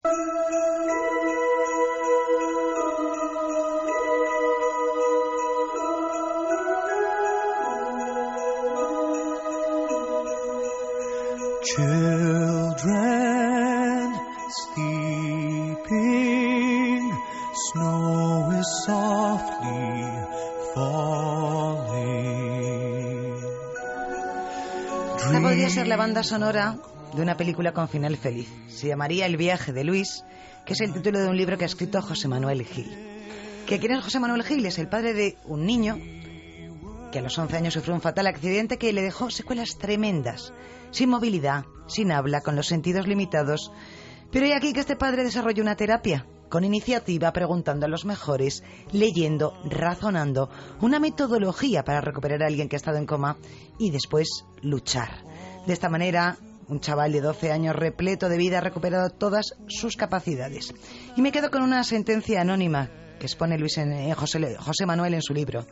Children sleeping, snow is softly falling. Esta podría ser la banda sonora de una película con final feliz. Se llamaría El viaje de Luis, que es el título de un libro que ha escrito José Manuel Gil. ¿Quién es José Manuel Gil? Es el padre de un niño que a los 11 años sufrió un fatal accidente que le dejó secuelas tremendas, sin movilidad, sin habla, con los sentidos limitados. Pero hay aquí que este padre desarrolló una terapia, con iniciativa, preguntando a los mejores, leyendo, razonando, una metodología para recuperar a alguien que ha estado en coma y después luchar. De esta manera, un chaval de 12 años repleto de vida ha recuperado todas sus capacidades. Y me quedo con una sentencia anónima que expone José Manuel en su libro.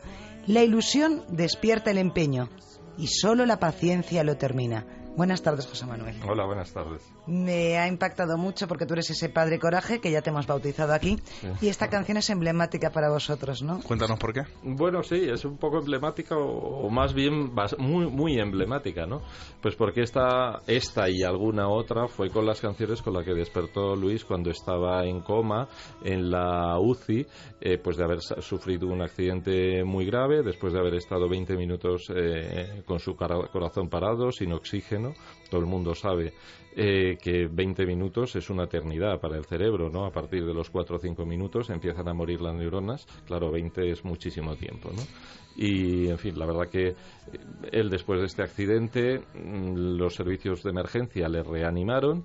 La ilusión despierta el empeño y solo la paciencia lo termina. Buenas tardes, José Manuel. Hola, buenas tardes. Me ha impactado mucho porque tú eres ese padre coraje que ya te hemos bautizado aquí, sí. Y esta canción es emblemática para vosotros, ¿no? Cuéntanos por qué. Bueno, sí, es un poco emblemática o más bien muy emblemática, ¿no? Pues porque esta y alguna otra fue con las canciones con las que despertó Luis cuando estaba en coma en la UCI, pues de haber sufrido un accidente muy grave, después de haber estado 20 minutos con su corazón parado, sin oxígeno. Todo el mundo sabe que 20 minutos es una eternidad para el cerebro, ¿no? A partir de los 4 o 5 minutos empiezan a morir las neuronas. Claro, 20 es muchísimo tiempo, ¿no? Y, en fin, la verdad que él, después de este accidente, los servicios de emergencia le reanimaron,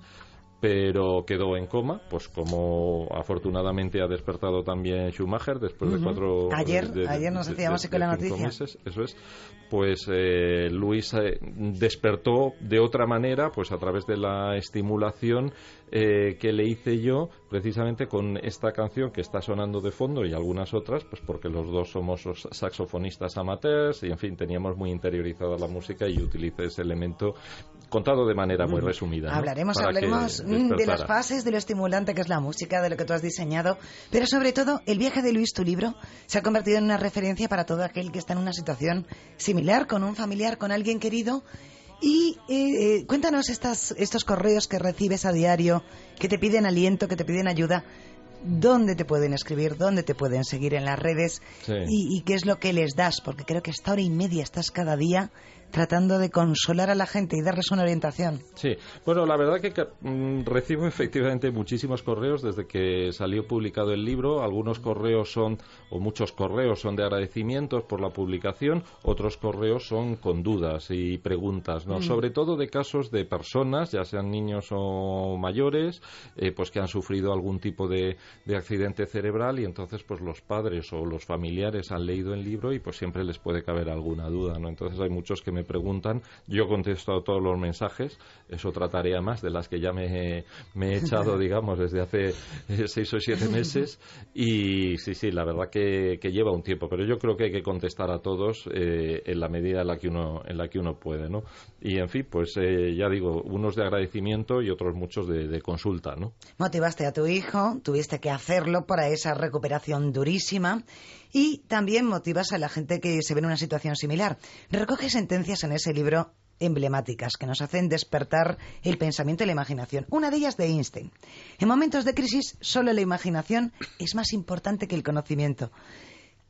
pero quedó en coma, pues como afortunadamente ha despertado también Schumacher después de 4 ayer nos hacíamos eco la noticia. Meses, eso es. Pues Luis despertó de otra manera, pues a través de la estimulación que le hice yo, precisamente con esta canción que está sonando de fondo y algunas otras, pues porque los dos somos saxofonistas amateurs y, en fin, teníamos muy interiorizada la música y utilicé ese elemento contado de manera muy resumida, ¿no? Hablaremos de las fases, de lo estimulante que es la música, de lo que tú has diseñado, pero sobre todo, El viaje de Luis, tu libro, se ha convertido en una referencia para todo aquel que está en una situación similar, con un familiar, con alguien querido. Y cuéntanos estos correos que recibes a diario, que te piden aliento, que te piden ayuda. ¿Dónde te pueden escribir? ¿Dónde te pueden seguir en las redes? Sí. ¿Y qué es lo que les das? Porque creo que esta hora y media estás cada día tratando de consolar a la gente y darles una orientación. Sí, bueno, la verdad que recibo efectivamente muchísimos correos desde que salió publicado el libro. Algunos correos muchos correos son de agradecimientos por la publicación, otros correos son con dudas y preguntas, ¿no? Sobre todo de casos de personas, ya sean niños o mayores, pues que han sufrido algún tipo de accidente cerebral, y entonces pues los padres o los familiares han leído el libro y pues siempre les puede caber alguna duda, ¿no? Entonces hay muchos que me preguntan, yo contesto a todos los mensajes, es otra tarea más de las que ya me he echado, digamos, desde hace 6 o 7 meses, y sí, la verdad que lleva un tiempo, pero yo creo que hay que contestar a todos en la medida en la que uno puede, ¿no? Y, en fin, pues ya digo, unos de agradecimiento y otros muchos de consulta, ¿no? Motivaste a tu hijo, tuviste que hacerlo para esa recuperación durísima, y también motivas a la gente que se ve en una situación similar. Recoge sentencias en ese libro emblemáticas que nos hacen despertar el pensamiento y la imaginación. Una de ellas de Einstein. En momentos de crisis, solo la imaginación es más importante que el conocimiento.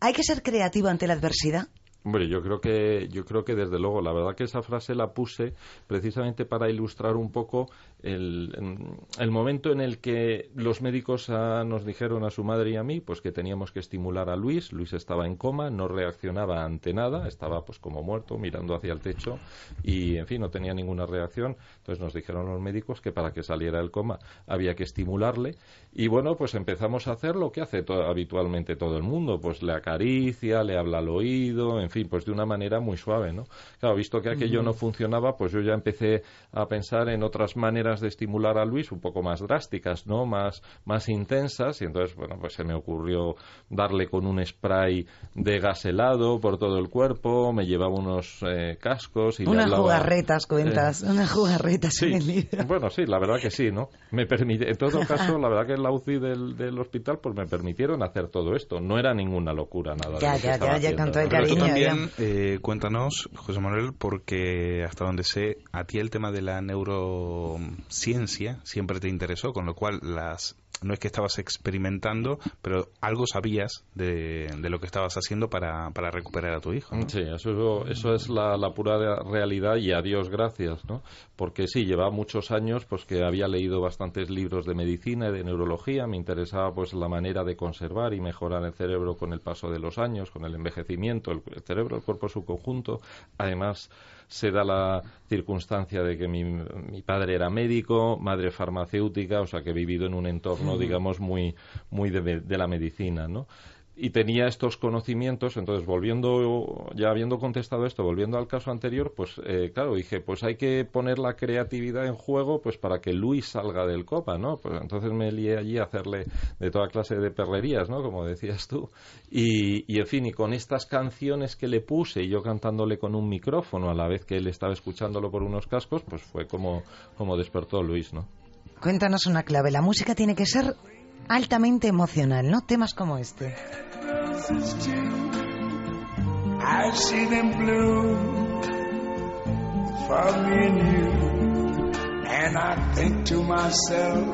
¿Hay que ser creativo ante la adversidad? Hombre, yo creo que desde luego, la verdad que esa frase la puse precisamente para ilustrar un poco el momento en el que los médicos nos dijeron a su madre y a mí pues que teníamos que estimular a Luis. Luis estaba en coma, no reaccionaba ante nada, estaba pues como muerto, mirando hacia el techo y, en fin, no tenía ninguna reacción. Entonces nos dijeron los médicos que para que saliera del coma había que estimularle, y bueno, pues empezamos a hacer lo que hace habitualmente todo el mundo, pues le acaricia, le habla al oído, en fin, fin, pues de una manera muy suave, ¿no? Claro, visto que aquello no funcionaba, pues yo ya empecé a pensar en otras maneras de estimular a Luis un poco más drásticas, ¿no? Más intensas, y entonces, bueno, pues se me ocurrió darle con un spray de gas helado por todo el cuerpo, me llevaba unos cascos y unas jugarretas, cuentas, unas jugarretas sí, en el libro. Bueno, sí, la verdad que sí, ¿no? Me permite, en todo caso, la verdad que en la UCI del hospital pues me permitieron hacer todo esto. No era ninguna locura nada. Ya, con todo el Pero tú cariño. también, cuéntanos, José Manuel, porque hasta donde sé, a ti el tema de la neurociencia siempre te interesó, con lo cual no es que estabas experimentando, pero algo sabías de lo que estabas haciendo para recuperar a tu hijo, ¿no? Sí, eso es la pura realidad, y a Dios gracias, ¿no? Porque sí, llevaba muchos años pues que había leído bastantes libros de medicina y de neurología, me interesaba pues la manera de conservar y mejorar el cerebro con el paso de los años, con el envejecimiento, el cerebro, el cuerpo en su conjunto. Además, se da la circunstancia de que mi padre era médico, madre farmacéutica, o sea que he vivido en un entorno, digamos, muy de la medicina, ¿no? Y tenía estos conocimientos, entonces ya habiendo contestado esto, volviendo al caso anterior, pues claro, dije, pues hay que poner la creatividad en juego pues para que Luis salga del coma, ¿no? Pues entonces me lié allí a hacerle de toda clase de perrerías, ¿no? Como decías tú. Y en fin, y con estas canciones que le puse y yo cantándole con un micrófono a la vez que él estaba escuchándolo por unos cascos, pues fue como despertó Luis, ¿no? Cuéntanos una clave. La música tiene que ser altamente emocional, ¿no? Temas como este. I see them bloom for me and you, and I think to myself.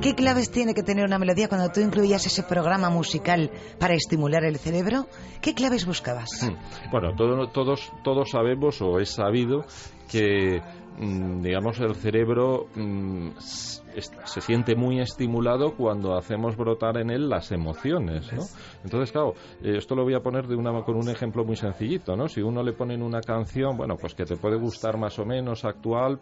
¿Qué claves tiene que tener una melodía cuando tú incluías ese programa musical para estimular el cerebro? ¿Qué claves buscabas? Bueno, todos sabemos, o es sabido, que digamos el cerebro se siente muy estimulado cuando hacemos brotar en él las emociones, ¿no? Entonces, claro, esto lo voy a poner con un ejemplo muy sencillito, ¿no? Si uno le pone en una canción, bueno, pues que te puede gustar más o menos actual,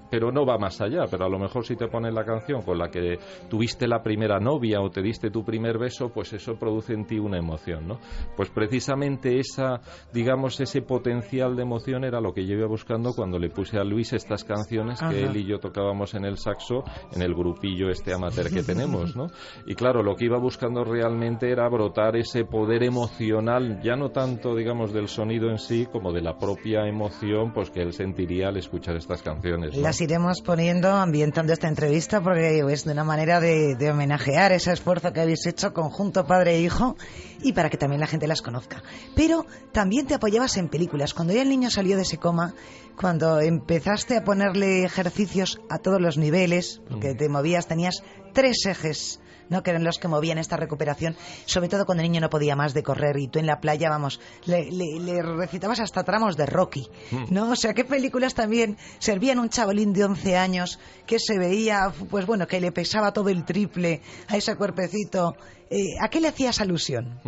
pero no va más allá, pero a lo mejor si te ponen la canción con la que tuviste la primera novia o te diste tu primer beso, pues eso produce en ti una emoción, ¿no? Pues precisamente ese potencial de emoción era lo que yo iba buscando cuando le puse a Luis estas canciones que él y yo tocábamos en el saxo, en el grupillo amateur que tenemos, ¿no? Y claro, lo que iba buscando realmente era brotar ese poder emocional, ya no tanto, digamos, del sonido en sí, como de la propia emoción, pues que él sentiría al escuchar estas canciones, ¿no? Las iremos poniendo, ambientando esta entrevista, porque es de una manera de homenajear ese esfuerzo que habéis hecho conjunto padre e hijo, y para que también la gente las conozca. Pero también te apoyabas en películas. Cuando ya el niño salió de ese coma, cuando empezaste a ponerle ejercicios a todos los niveles, porque te movías, tenías 3 ejes, ¿no?, que eran los que movían esta recuperación, sobre todo cuando el niño no podía más de correr y tú en la playa, vamos, le recitabas hasta tramos de Rocky, ¿no? O sea, ¿qué películas también servían un chavalín de 11 años que se veía, pues bueno, que le pesaba todo el triple a ese cuerpecito? ¿A qué le hacías alusión?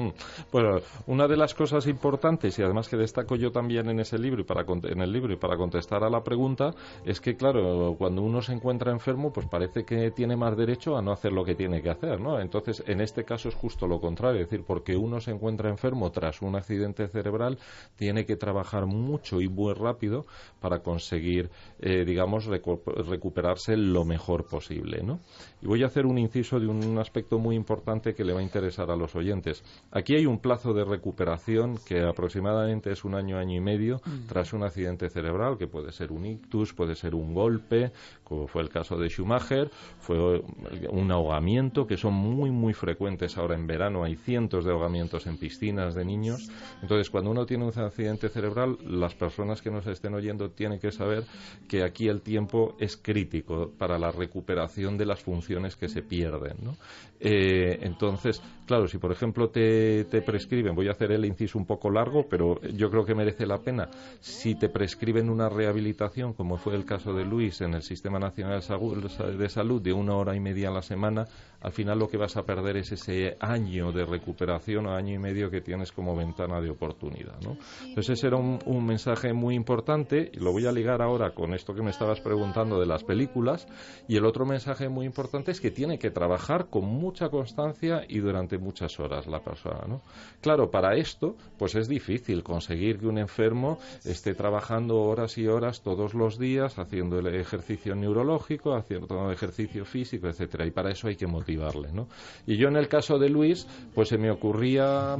Bueno, una de las cosas importantes, y además que destaco yo también en ese libro en el libro y para contestar a la pregunta, es que claro, cuando uno se encuentra enfermo, pues parece que tiene más derecho a no hacer lo que tiene que hacer, ¿no? Entonces, en este caso es justo lo contrario, es decir, porque uno se encuentra enfermo tras un accidente cerebral, tiene que trabajar mucho y muy rápido para conseguir, digamos, recuperarse lo mejor posible, ¿no? Y voy a hacer un inciso de un aspecto muy importante que le va a interesar a los oyentes. Aquí hay un plazo de recuperación que aproximadamente es 1 año, año y medio, tras un accidente cerebral, que puede ser un ictus, puede ser un golpe, como fue el caso de Schumacher, fue un ahogamiento, que son muy, muy frecuentes ahora en verano. Hay cientos de ahogamientos en piscinas de niños. Entonces, cuando uno tiene un accidente cerebral, las personas que nos estén oyendo tienen que saber que aquí el tiempo es crítico para la recuperación de las funciones que se pierden, ¿no? Entonces, claro, si por ejemplo te prescriben, voy a hacer el inciso un poco largo, pero yo creo que merece la pena, si te prescriben una rehabilitación, como fue el caso de Luis en el Sistema Nacional de de salud de 1 hora y media a la semana, al final lo que vas a perder es ese año de recuperación, o año y medio que tienes como ventana de oportunidad, ¿no? Entonces ese era un mensaje muy importante, y lo voy a ligar ahora con esto que me estabas preguntando de las películas, y el otro mensaje muy importante es que tiene que trabajar con mucha constancia y durante muchas horas la persona, ¿no? Claro, para esto pues es difícil conseguir que un enfermo esté trabajando horas y horas todos los días, haciendo el ejercicio neurológico, haciendo ejercicio físico, etcétera, y para eso hay que motivarle, ¿no? Y yo en el caso de Luis, pues se me ocurría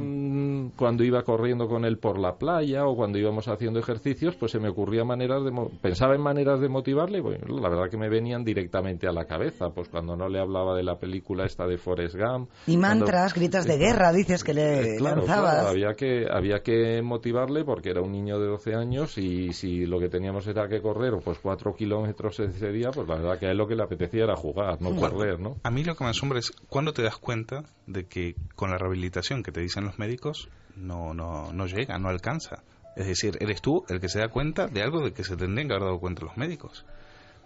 cuando iba corriendo con él por la playa o cuando íbamos haciendo ejercicios, pues se me ocurría pensaba en maneras de motivarle, y bueno, la verdad que me venían directamente a la cabeza, pues cuando no le hablaba de la película esta de Forrest Gump. Y mantras, gritos de guerra, dices que le lanzabas. Claro, había que motivarle porque era un niño de 12 años y si lo que teníamos era que correr pues 4 kilómetros ese día, pues la verdad que a él lo que le apetecía era jugar, no correr, ¿no? A mí lo que me asombra es cuando te das cuenta de que con la rehabilitación que te dicen los médicos no llega, no alcanza. Es decir, eres tú el que se da cuenta de algo de que se tendrían que haber dado cuenta los médicos.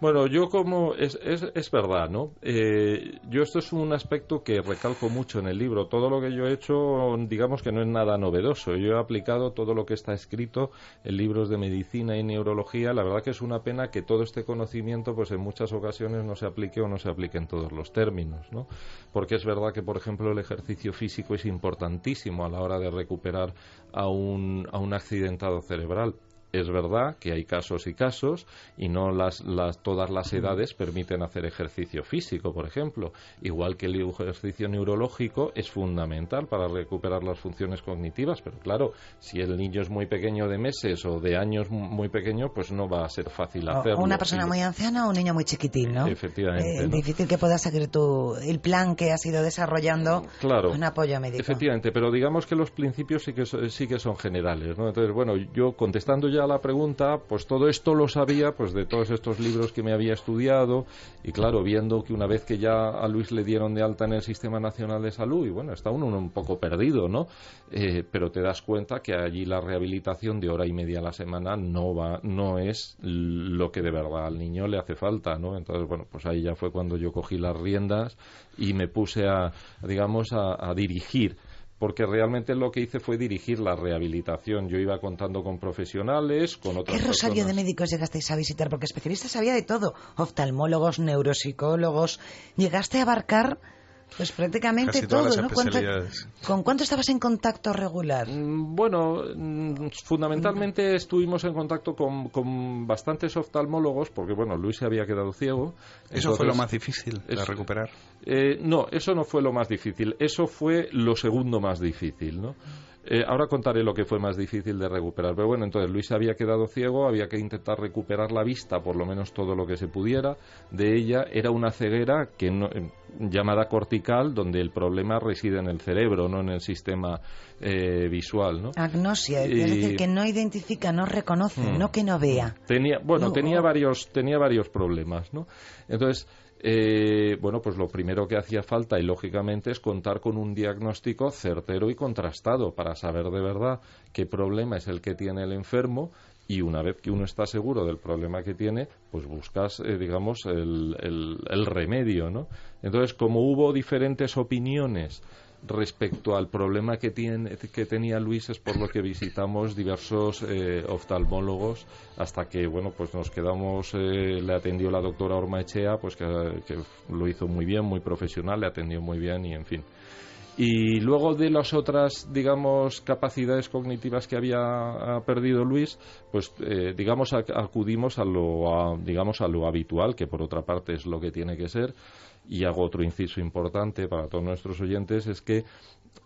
Bueno, yo como es verdad, ¿no? Yo esto es un aspecto que recalco mucho en el libro. Todo lo que yo he hecho, digamos que no es nada novedoso. Yo he aplicado todo lo que está escrito en libros de medicina y neurología. La verdad que es una pena que todo este conocimiento, pues en muchas ocasiones no se aplique o no se aplique en todos los términos, ¿no? Porque es verdad que, por ejemplo, el ejercicio físico es importantísimo a la hora de recuperar a un accidentado cerebral. Es verdad que hay casos y casos y no todas las edades permiten hacer ejercicio físico, por ejemplo. Igual que el ejercicio neurológico es fundamental para recuperar las funciones cognitivas, pero claro, si el niño es muy pequeño de meses o de años muy pequeño, pues no va a ser fácil hacerlo. O una persona muy anciana o un niño muy chiquitín, ¿no? Efectivamente. ¿no? Difícil que puedas seguir el plan que has ido desarrollando con apoyo médico. Efectivamente, pero digamos que los principios sí que son generales, ¿no? Entonces, bueno, yo contestando ya a la pregunta, pues todo esto lo sabía pues de todos estos libros que me había estudiado y claro, viendo que una vez que ya a Luis le dieron de alta en el Sistema Nacional de Salud y bueno, está uno un poco perdido, ¿no? Pero te das cuenta que allí la rehabilitación de 1 hora y media a la semana no es lo que de verdad al niño le hace falta, ¿no? Entonces, bueno, pues ahí ya fue cuando yo cogí las riendas y me puse a dirigir, porque realmente lo que hice fue dirigir la rehabilitación. Yo iba contando con profesionales, con otras personas. ¿Qué rosario de médicos llegasteis a visitar? Porque especialistas había de todo. Oftalmólogos, neuropsicólogos. Llegaste a abarcar pues prácticamente todo, ¿no? ¿Con cuánto estabas en contacto regular? Bueno, fundamentalmente estuvimos en contacto con bastantes oftalmólogos, porque bueno, Luis se había quedado ciego. ¿Eso fue lo más difícil de recuperar? No, eso no fue lo más difícil. Eso fue lo segundo más difícil, ¿no? Ahora contaré lo que fue más difícil de recuperar. Pero bueno, entonces Luis había quedado ciego, había que intentar recuperar la vista, por lo menos todo lo que se pudiera de ella. Era una ceguera llamada cortical, donde el problema reside en el cerebro, no en el sistema visual, ¿no? Agnosia, es decir, que no identifica, no reconoce, no que no vea. Tenía varios problemas, ¿no? Entonces, bueno, pues lo primero que hacía falta, y lógicamente, es contar con un diagnóstico certero y contrastado para saber de verdad qué problema es el que tiene el enfermo, y una vez que uno está seguro del problema que tiene, pues buscas, digamos, el remedio, ¿no? Entonces, como hubo diferentes opiniones respecto al problema que tenía Luis, es por lo que visitamos diversos oftalmólogos hasta que, bueno, pues nos quedamos, le atendió la doctora Ormaechea, pues que lo hizo muy bien, muy profesional, le atendió muy bien y en fin. Y luego de las otras, digamos, capacidades cognitivas que había perdido Luis, pues digamos acudimos a lo habitual, que por otra parte es lo que tiene que ser. Y hago otro inciso importante para todos nuestros oyentes, es que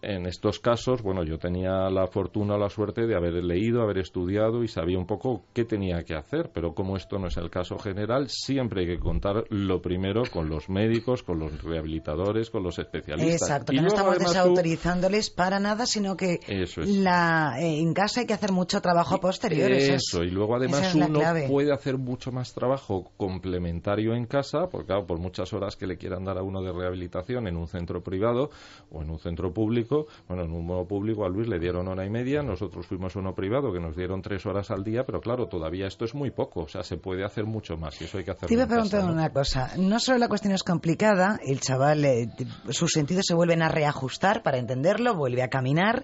en estos casos, bueno, yo tenía la fortuna o la suerte de haber leído, haber estudiado y sabía un poco qué tenía que hacer, pero como esto no es el caso general, siempre hay que contar lo primero con los médicos, con los rehabilitadores, con los especialistas. Exacto, que no estamos desautorizándoles para nada, sino que en casa hay que hacer mucho trabajo posterior. Eso, y luego además uno puede hacer mucho más trabajo complementario en casa, porque claro, por muchas horas que le quieran dar a uno de rehabilitación en un centro privado o en un centro público. Bueno, en uno público a Luis le dieron 1:30, nosotros fuimos a uno privado que nos dieron 3 horas al día, pero claro, todavía esto es muy poco, o sea, se puede hacer mucho más y eso hay que hacerlo. Te iba a en casa, preguntar ¿no? una cosa, no solo la cuestión es complicada, el chaval, sus sentidos se vuelven a reajustar para entenderlo, vuelve a caminar.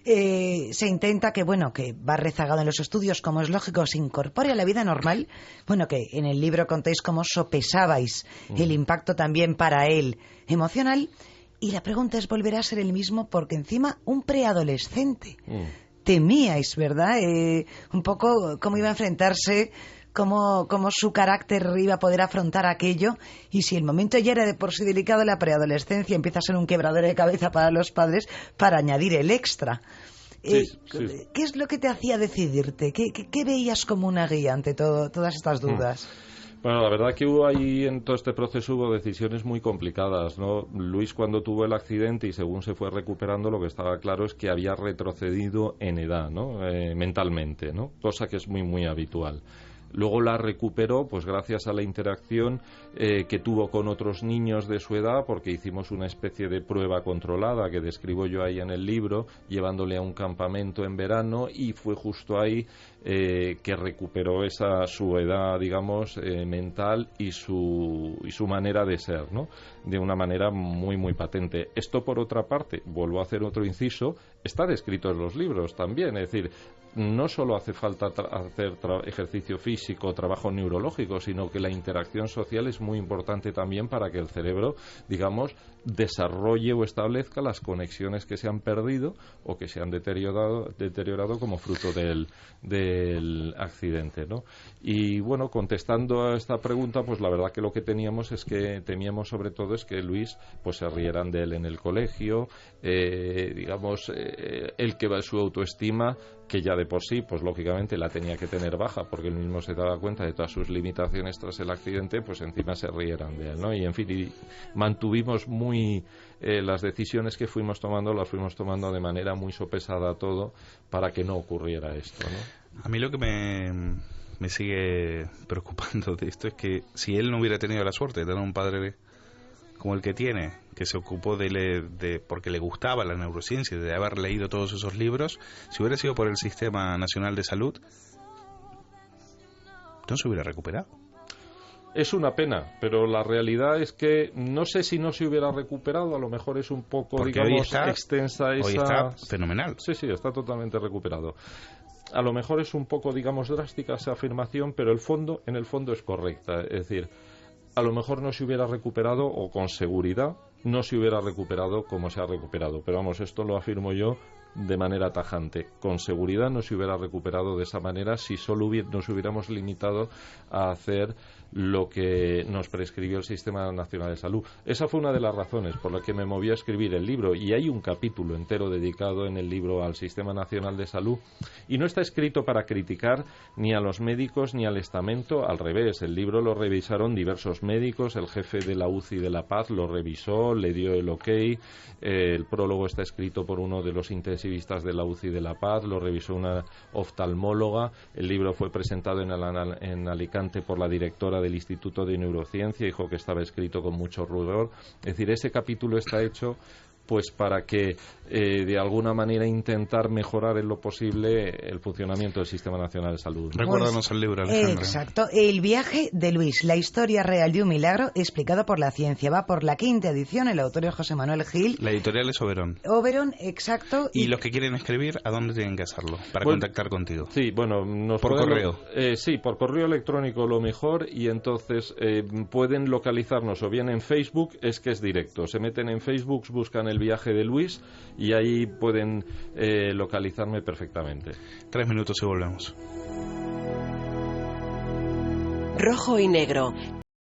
Se intenta que, bueno, que va rezagado en los estudios, como es lógico, se incorpore a la vida normal. Bueno, que en el libro contéis cómo sopesabais el impacto también para él emocional. Y la pregunta es, ¿volverá a ser el mismo? Porque encima, un preadolescente. Temíais, ¿verdad? Un poco cómo iba a enfrentarse, cómo su carácter iba a poder afrontar aquello, y si el momento ya era de por sí delicado, la preadolescencia empieza a ser un quebradero de cabeza para los padres para añadir el extra. Sí. ¿Qué es lo que te hacía decidirte? ¿Qué veías como una guía ante todas estas dudas? Bueno, la verdad que hubo ahí en todo este proceso hubo decisiones muy complicadas, ¿no? Luis, cuando tuvo el accidente y según se fue recuperando, lo que estaba claro es que había retrocedido en edad, ¿no? Mentalmente, ¿no? Cosa que es muy, muy habitual. Luego la recuperó, pues gracias a la interacción que tuvo con otros niños de su edad, porque hicimos una especie de prueba controlada que describo yo ahí en el libro, llevándole a un campamento en verano, y fue justo ahí que recuperó su edad, digamos, mental y su manera de ser, ¿no? De una manera muy, muy patente. Esto, por otra parte, vuelvo a hacer otro inciso, está descrito en los libros también, es decir, no solo hace falta hacer ejercicio físico, trabajo neurológico, sino que la interacción social es muy importante también para que el cerebro, digamos, desarrolle o establezca las conexiones que se han perdido o que se han deteriorado como fruto del accidente, ¿no? Y bueno, contestando a esta pregunta, pues la verdad que lo que temíamos sobre todo es que Luis pues se rieran de él en el colegio, digamos, el que va su autoestima, que ya de por sí, pues lógicamente la tenía que tener baja, porque él mismo se daba cuenta de todas sus limitaciones tras el accidente, pues encima se rieran de él, ¿no? Y en fin, y mantuvimos las decisiones que fuimos tomando, las fuimos tomando de manera muy sopesada todo, para que no ocurriera esto, ¿no? A mí lo que me sigue preocupando de esto es que si él no hubiera tenido la suerte de tener un padre como el que tiene, que se ocupó porque le gustaba la neurociencia, de haber leído todos esos libros, si hubiera sido por el Sistema Nacional de Salud, no se hubiera recuperado. Es una pena, pero la realidad es que no sé si no se hubiera recuperado, a lo mejor es un poco, porque digamos, extensa esa... Hoy está fenomenal. Sí, está totalmente recuperado. A lo mejor es un poco, digamos, drástica esa afirmación, pero en el fondo es correcta. Es decir, a lo mejor no se hubiera recuperado, o con seguridad no se hubiera recuperado como se ha recuperado. Pero vamos, esto lo afirmo yo de manera tajante. Con seguridad no se hubiera recuperado de esa manera si solo nos hubiéramos limitado a hacer lo que nos prescribió el Sistema Nacional de Salud. Esa fue una de las razones por las que me moví a escribir el libro, y hay un capítulo entero dedicado en el libro al Sistema Nacional de Salud, y no está escrito para criticar ni a los médicos ni al estamento, al revés. El libro lo revisaron diversos médicos, el jefe de la UCI de La Paz lo revisó, le dio el ok, el prólogo está escrito por uno de los intensivistas de la UCI de La Paz, lo revisó una oftalmóloga, el libro fue presentado en Alicante por la directora del Instituto de Neurociencia, dijo que estaba escrito con mucho rigor. Es decir, ese capítulo está hecho pues para que de alguna manera intentar mejorar en lo posible el funcionamiento del Sistema Nacional de Salud. Recuérdanos el libro, Alejandra. Exacto, El viaje de Luis, la historia real de un milagro explicado por la ciencia. Va por la 5ª edición, el autor es José Manuel Gil. La editorial es Oberón. Oberón, exacto. Y los que quieren escribir, ¿a dónde tienen que hacerlo para contactar contigo? Sí, bueno, por correo. Sí, por correo electrónico lo mejor, y entonces pueden localizarnos o bien en Facebook, es que es directo. Se meten en Facebook, buscan El viaje de Luis y ahí pueden localizarme perfectamente. 3 minutos y volvemos. Rojo y Negro,